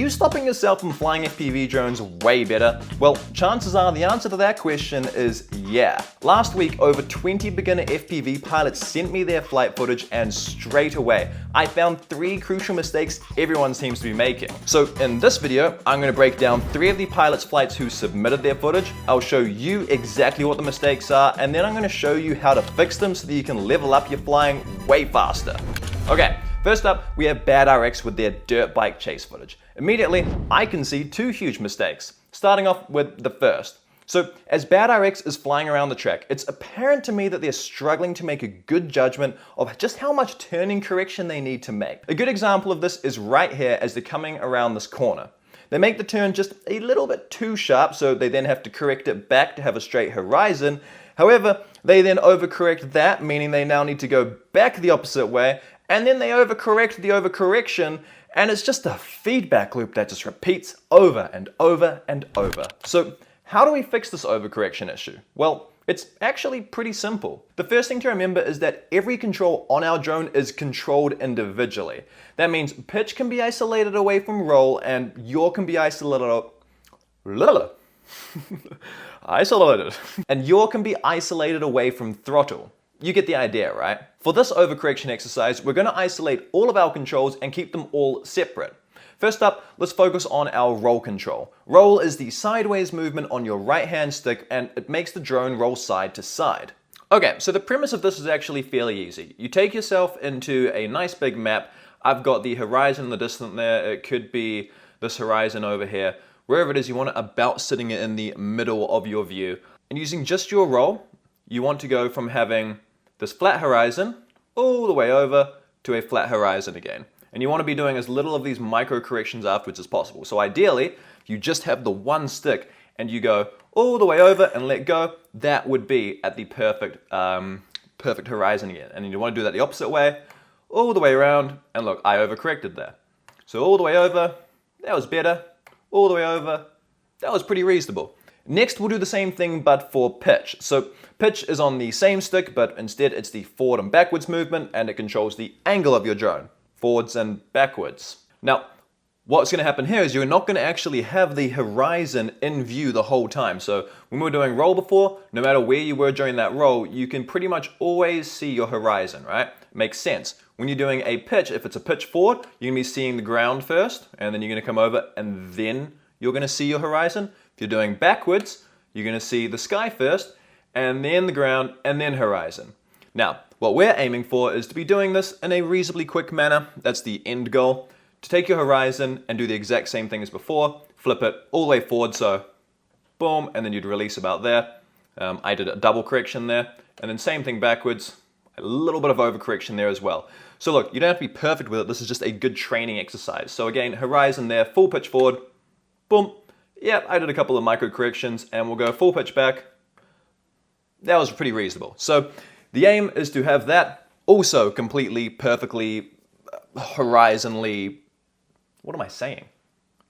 you stopping yourself from flying FPV drones way better? Well, chances are the answer to that question is yeah. Last week, over 20 beginner FPV pilots sent me their flight footage, and straight away, I found 3 crucial mistakes everyone seems to be making. So in this video, I'm going to break down 3 of the pilots' flights who submitted their footage. I'll show you exactly what the mistakes are, and then I'm going to show you how to fix them so that you can level up your flying way faster. Okay. First up, we have Bad RX with their dirt bike chase footage. Immediately, I can see 2 huge mistakes, starting off with the first. So, as Bad RX is flying around the track, it's apparent to me that they're struggling to make a good judgment of just how much turning correction they need to make. A good example of this is right here as they're coming around this corner. They make the turn just a little bit too sharp, so they then have to correct it back to have a straight horizon. However, they then overcorrect that, meaning they now need to go back the opposite way, and then they overcorrect the overcorrection, and it's just a feedback loop that just repeats over and over and over. So how do we fix this overcorrection issue? Well, it's actually pretty simple. The first thing to remember is that every control on our drone is controlled individually. That means pitch can be isolated away from roll, and yaw can be isolated and yaw can be isolated away from throttle. You get the idea, right? For this overcorrection exercise, we're going to isolate all of our controls and keep them all separate. First up, let's focus on our roll control. Roll is the sideways movement on your right hand stick, and it makes the drone roll side to side. Okay, so the premise of this is actually fairly easy. You take yourself into a nice big map. I've got the horizon in the distance there. It could be this horizon over here. Wherever it is, you want it about sitting in the middle of your view. And using just your roll, you want to go from having this flat horizon all the way over to a flat horizon again. And you want to be doing as little of these micro corrections afterwards as possible. So ideally, if you just have the one stick and you go all the way over and let go, that would be at the perfect horizon again. And you want to do that the opposite way, all the way around, and look, I overcorrected there. So all the way over, that was better. All the way over, that was pretty reasonable. Next, we'll do the same thing, but for pitch. So pitch is on the same stick, but instead it's the forward and backwards movement, and it controls the angle of your drone, forwards and backwards. Now, what's going to happen here is you're not going to actually have the horizon in view the whole time. So when we were doing roll before, no matter where you were during that roll, you can pretty much always see your horizon, right? Makes sense. When you're doing a pitch, if it's a pitch forward, you're going to be seeing the ground first, and then you're going to come over, and then you're going to see your horizon. If you're doing backwards, you're going to see the sky first, and then the ground, and then horizon. Now, what we're aiming for is to be doing this in a reasonably quick manner. That's the end goal. To take your horizon and do the exact same thing as before, flip it all the way forward, so boom, and then you'd release about there. I did a double correction there, and then same thing backwards, a little bit of overcorrection there as well. So look, you don't have to be perfect with it, this is just a good training exercise. So again, horizon there, full pitch forward, boom. Yep, I did a couple of micro corrections, and we'll go full pitch back. That was pretty reasonable. So the aim is to have that also completely, perfectly, horizontally, what am I saying?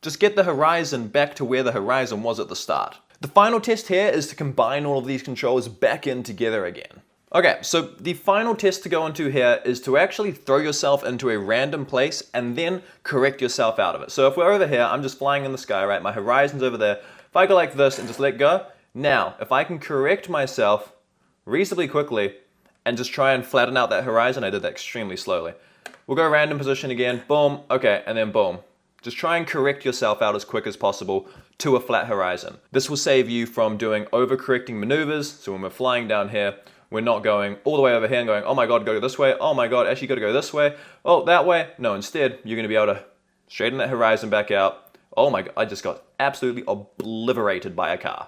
Just get the horizon back to where the horizon was at the start. The final test here is to combine all of these controls back in together again. Okay, so the final test to go into here is to actually throw yourself into a random place and then correct yourself out of it. So if we're over here, I'm just flying in the sky, right? My horizon's over there. If I go like this and just let go, now, if I can correct myself reasonably quickly and just try and flatten out that horizon, I did that extremely slowly. We'll go random position again, boom, okay, and then boom. Just try and correct yourself out as quick as possible to a flat horizon. This will save you from doing overcorrecting maneuvers. So when we're flying down here, we're not going all the way over here and going, oh my God, go this way. Oh my God, actually got to go this way. Oh, that way. No, instead, you're going to be able to straighten that horizon back out. Oh my God, I just got absolutely obliterated by a car.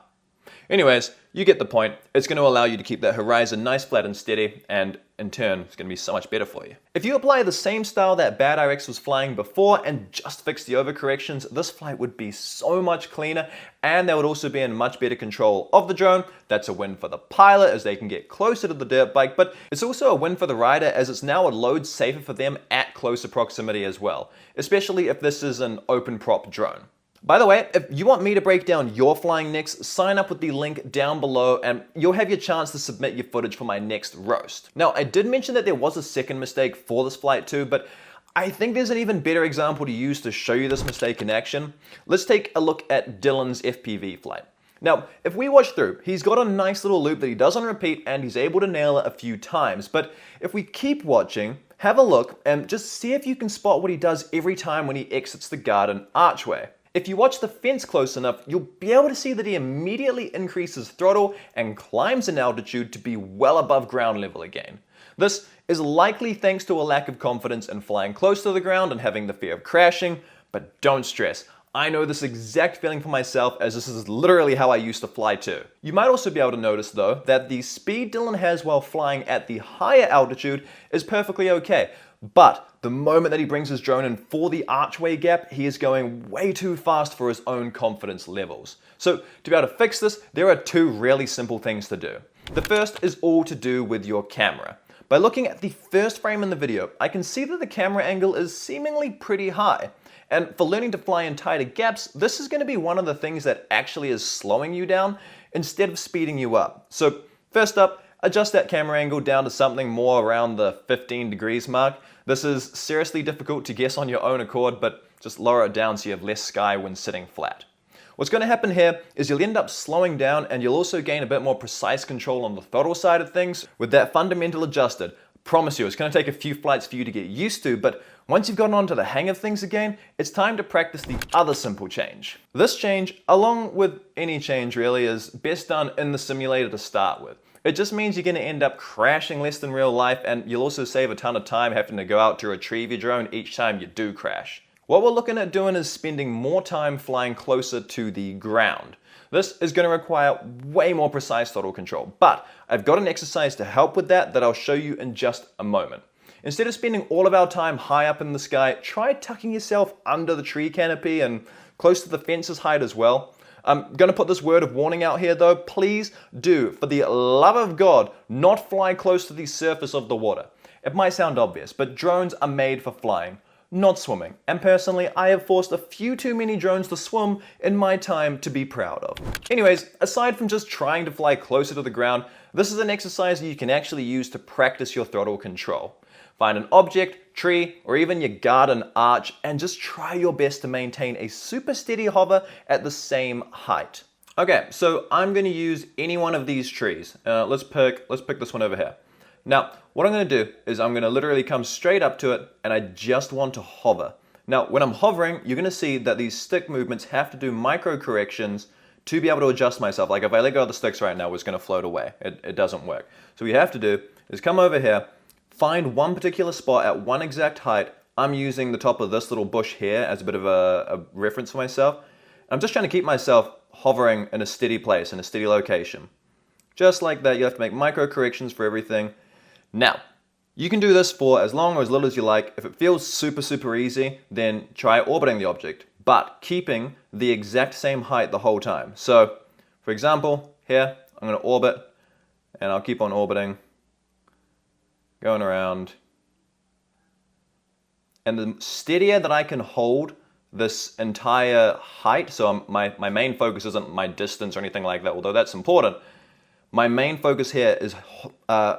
Anyways, you get the point. It's going to allow you to keep that horizon nice, flat, and steady, and in turn, it's going to be so much better for you. If you apply the same style that Bad RX was flying before and just fix the overcorrections, this flight would be so much cleaner, and they would also be in much better control of the drone. That's a win for the pilot as they can get closer to the dirt bike, but it's also a win for the rider as it's now a load safer for them at closer proximity as well, especially if this is an open prop drone. By the way, if you want me to break down your flying next, sign up with the link down below and you'll have your chance to submit your footage for my next roast. Now, I did mention that there was a second mistake for this flight too, but I think there's an even better example to use to show you this mistake in action. Let's take a look at Dylan's FPV flight. Now, if we watch through, he's got a nice little loop that he does on repeat and he's able to nail it a few times. But if we keep watching, have a look and just see if you can spot what he does every time when he exits the garden archway. If you watch the fence close enough, you'll be able to see that he immediately increases throttle and climbs in altitude to be well above ground level again. This is likely thanks to a lack of confidence in flying close to the ground and having the fear of crashing, but don't stress. I know this exact feeling for myself, as this is literally how I used to fly too. You might also be able to notice though that the speed Dylan has while flying at the higher altitude is perfectly okay, but the moment that he brings his drone in for the archway gap, he is going way too fast for his own confidence levels. So to be able to fix this, there are two really simple things to do. The first is all to do with your camera. By looking at the first frame in the video, I can see that the camera angle is seemingly pretty high. And for learning to fly in tighter gaps, this is going to be one of the things that actually is slowing you down instead of speeding you up. So first up, adjust that camera angle down to something more around the 15 degrees mark. This is seriously difficult to guess on your own accord, but just lower it down so you have less sky when sitting flat. What's going to happen here is you'll end up slowing down and you'll also gain a bit more precise control on the throttle side of things with that fundamental adjusted. Promise you, it's going to take a few flights for you to get used to, but once you've gotten onto the hang of things again, it's time to practice the other simple change. This change, along with any change really, is best done in the simulator to start with. It just means you're going to end up crashing less than real life, and you'll also save a ton of time having to go out to retrieve your drone each time you do crash. What we're looking at doing is spending more time flying closer to the ground. This is going to require way more precise throttle control, but I've got an exercise to help with that I'll show you in just a moment. Instead of spending all of our time high up in the sky, try tucking yourself under the tree canopy and close to the fence's height as well. I'm going to put this word of warning out here though. Please do, for the love of God, not fly close to the surface of the water. It might sound obvious, but drones are made for flying, not swimming. And personally, I have forced a few too many drones to swim in my time to be proud of. Anyways, aside from just trying to fly closer to the ground, this is an exercise that you can actually use to practice your throttle control. Find an object, tree, or even your garden arch and just try your best to maintain a super steady hover at the same height. Okay, so I'm going to use any one of these trees. Let's pick this one over here. Now, what I'm going to do is I'm going to literally come straight up to it and I just want to hover. Now, when I'm hovering, you're going to see that these stick movements have to do micro corrections to be able to adjust myself. Like if I let go of the sticks right now, it's going to float away. It doesn't work. So what you have to do is come over here, find one particular spot at one exact height. I'm using the top of this little bush here as a bit of a reference for myself. I'm just trying to keep myself hovering in a steady place, in a steady location. Just like that, you have to make micro corrections for everything. Now, you can do this for as long or as little as you like. If it feels super easy, then try orbiting the object, but keeping the exact same height the whole time. So, for example, here, I'm going to orbit, and I'll keep on orbiting, going around. And the steadier that I can hold this entire height, so my main focus isn't my distance or anything like that, although that's important. My main focus here is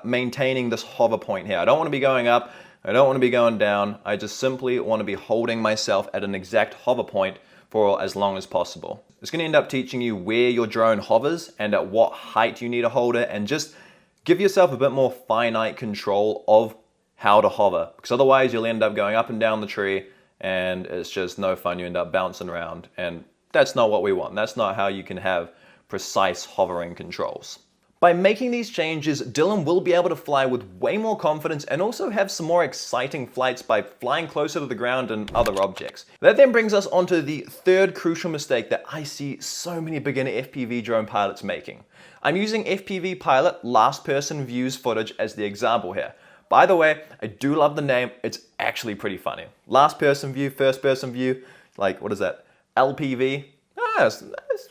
maintaining this hover point here. I don't want to be going up, I don't want to be going down, I just simply want to be holding myself at an exact hover point for as long as possible. It's going to end up teaching you where your drone hovers and at what height you need to hold it, and just give yourself a bit more finite control of how to hover, because otherwise you'll end up going up and down the tree and it's just no fun. You end up bouncing around, and that's not what we want. That's not how you can have precise hovering controls. By making these changes, Dylan will be able to fly with way more confidence and also have some more exciting flights by flying closer to the ground and other objects. That then brings us onto the third crucial mistake that I see so many beginner FPV drone pilots making. I'm using FPV Pilot last person views footage as the example here. By the way, I do love the name, it's actually pretty funny. Last person view, first person view, like what is that, LPV? It's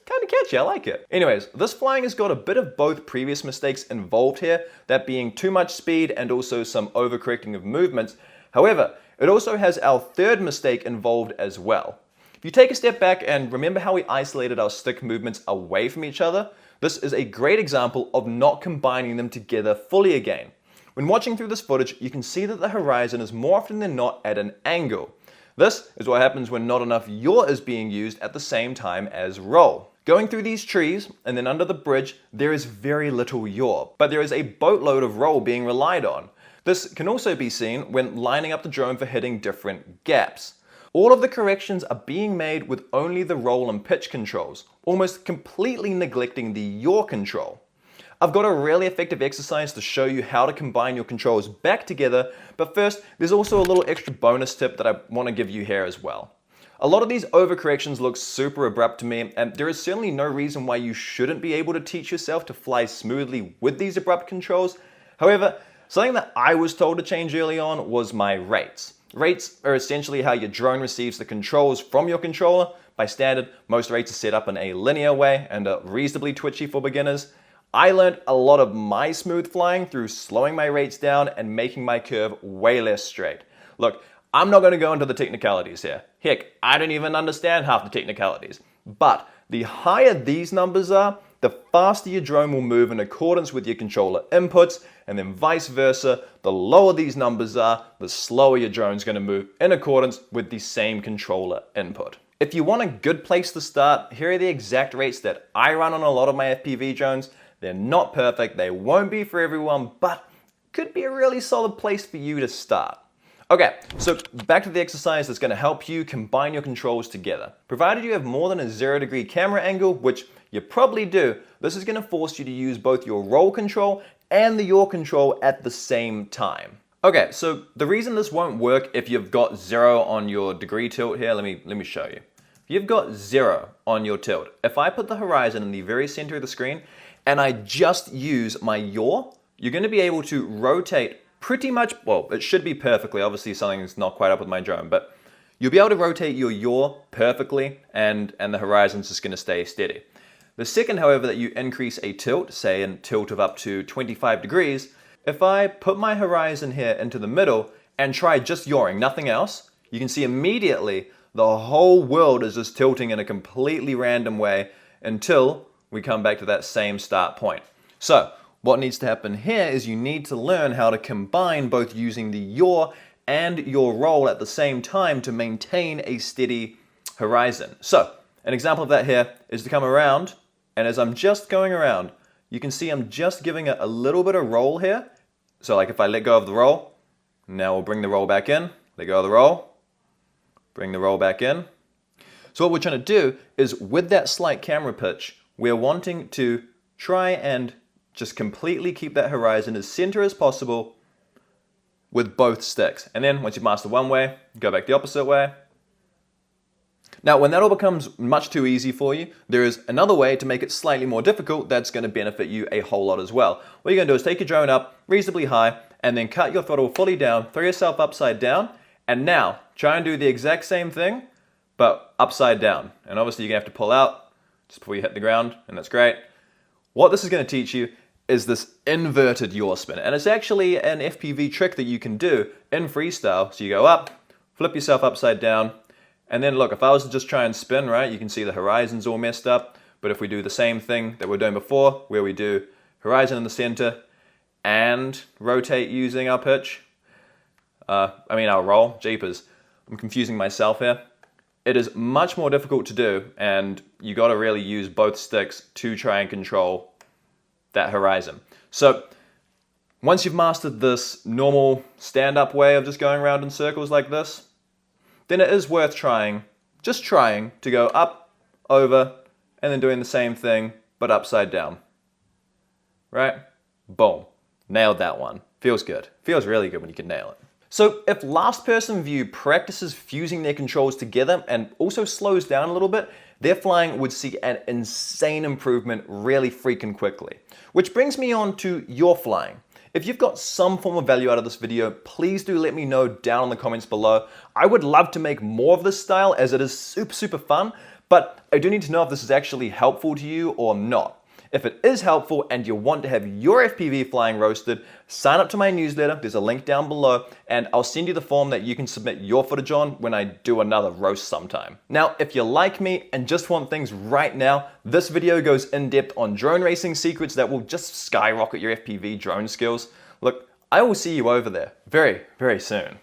kind of catchy, I like it. Anyways, this flying has got a bit of both previous mistakes involved here, that being too much speed and also some overcorrecting of movements. However, it also has our third mistake involved as well. If you take a step back and remember how we isolated our stick movements away from each other, this is a great example of not combining them together fully again. When watching through this footage, you can see that the horizon is more often than not at an angle. This is what happens when not enough yaw is being used at the same time as roll. Going through these trees and then under the bridge, there is very little yaw, but there is a boatload of roll being relied on. This can also be seen when lining up the drone for hitting different gaps. All of the corrections are being made with only the roll and pitch controls, almost completely neglecting the yaw control. I've got a really effective exercise to show you how to combine your controls back together, but first, there's also a little extra bonus tip that I want to give you here as well. A lot of these overcorrections look super abrupt to me, and there is certainly no reason why you shouldn't be able to teach yourself to fly smoothly with these abrupt controls. However, something that I was told to change early on was my rates. Rates are essentially how your drone receives the controls from your controller. By standard, most rates are set up in a linear way and are reasonably twitchy for beginners. I learned a lot of my smooth flying through slowing my rates down and making my curve way less straight. Look, I'm not going to go into the technicalities here. Heck, I don't even understand half the technicalities. But the higher these numbers are, the faster your drone will move in accordance with your controller inputs, and then vice versa. The lower these numbers are, the slower your drone's going to move in accordance with the same controller input. If you want a good place to start, here are the exact rates that I run on a lot of my FPV drones. They're not perfect, they won't be for everyone, but could be a really solid place for you to start. Okay, so back to the exercise that's going to help you combine your controls together. Provided you have more than a 0-degree camera angle, which you probably do, this is going to force you to use both your roll control and the yaw control at the same time. Okay, so the reason this won't work if you've got 0 on your degree tilt here, let me show you. If you've got 0 on your tilt, if I put the horizon in the very center of the screen and I just use my yaw, you're going to be able to rotate pretty much, well, it should be perfectly, obviously something's not quite up with my drone, but you'll be able to rotate your yaw perfectly and the horizon's just going to stay steady. The second, however, that you increase a tilt, say a tilt of up to 25 degrees, if I put my horizon here into the middle and try just yawing, nothing else, you can see immediately the whole world is just tilting in a completely random way until we come back to that same start point. So, what needs to happen here is you need to learn how to combine both using the yaw and your roll at the same time to maintain a steady horizon. So, an example of that here is to come around, and as I'm just going around, you can see I'm just giving it a little bit of roll here. So like if I let go of the roll, now we'll bring the roll back in, let go of the roll, bring the roll back in. So what we're trying to do is with that slight camera pitch, we're wanting to try and just completely keep that horizon as center as possible with both sticks. And then once you've mastered one way, go back the opposite way. Now, when that all becomes much too easy for you, there is another way to make it slightly more difficult that's going to benefit you a whole lot as well. What you're going to do is take your drone up reasonably high and then cut your throttle fully down, throw yourself upside down, and now try and do the exact same thing, but upside down. And obviously you're going to have to pull out just before you hit the ground, and that's great. What this is going to teach you is this inverted yaw spin, and it's actually an FPV trick that you can do in freestyle. So you go up, flip yourself upside down, and then look, if I was to just try and spin, right, you can see the horizon's all messed up, but if we do the same thing that we're doing before, where we do horizon in the center and rotate using our pitch, our roll, jeepers, I'm confusing myself here. It is much more difficult to do, and you got to really use both sticks to try and control that horizon. So once you've mastered this normal stand-up way of just going around in circles like this, then it is worth just trying to go up, over, and then doing the same thing, but upside down. Right? Boom. Nailed that one. Feels good. Feels really good when you can nail it. So if last person view practices fusing their controls together and also slows down a little bit, their flying would see an insane improvement really freaking quickly. Which brings me on to your flying. If you've got some form of value out of this video, please do let me know down in the comments below. I would love to make more of this style as it is super fun, but I do need to know if this is actually helpful to you or not. If it is helpful and you want to have your FPV flying roasted, sign up to my newsletter. There's a link down below, and I'll send you the form that you can submit your footage on when I do another roast sometime. Now, if you like me and just want things right now, this video goes in depth on drone racing secrets that will just skyrocket your FPV drone skills. Look, I will see you over there very, very soon.